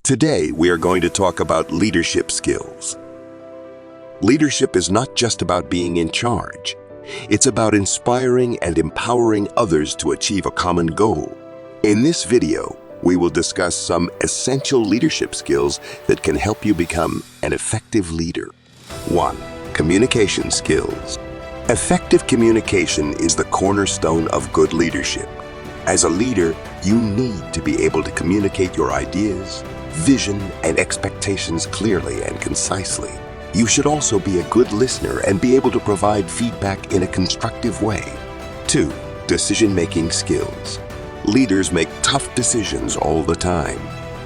Today, we are going to talk about leadership skills. Leadership is not just about being in charge. It's about inspiring and empowering others to achieve a common goal. In this video, we will discuss some essential leadership skills that can help you become an effective leader. 1. Communication skills. Effective communication is the cornerstone of good leadership. As a leader, you need to be able to communicate your ideas, vision, and expectations clearly and concisely. You should also be a good listener and be able to provide feedback in a constructive way. 2. Decision-making skills. Leaders make tough decisions all the time.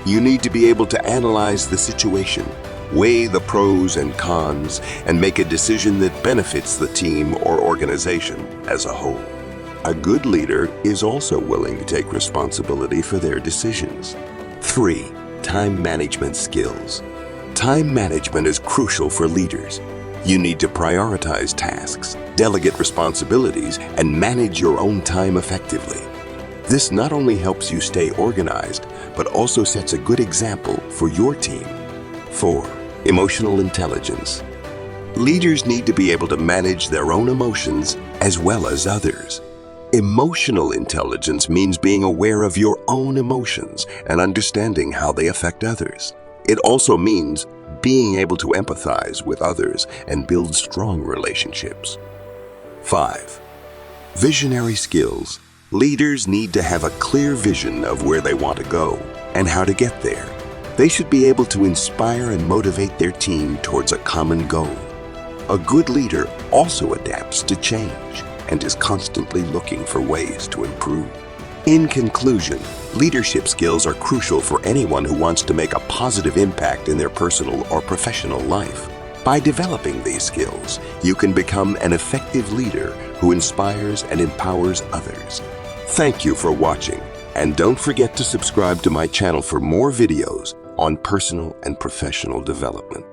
You need to be able to analyze the situation, weigh the pros and cons, and make a decision that benefits the team or organization as a whole. A good leader is also willing to take responsibility for their decisions. 3. Time management skills. Time management is crucial for leaders. You need to prioritize tasks, delegate responsibilities, and manage your own time effectively. This not only helps you stay organized, but also sets a good example for your team. 4. Emotional intelligence. Leaders need to be able to manage their own emotions as well as others. Emotional intelligence means being aware of your own emotions and understanding how they affect others. It also means being able to empathize with others and build strong relationships. 5. Visionary skills. Leaders need to have a clear vision of where they want to go and how to get there. They should be able to inspire and motivate their team towards a common goal. A good leader also adapts to change and is constantly looking for ways to improve. In conclusion, leadership skills are crucial for anyone who wants to make a positive impact in their personal or professional life. By developing these skills, you can become an effective leader who inspires and empowers others. Thank you for watching, and don't forget to subscribe to my channel for more videos on personal and professional development.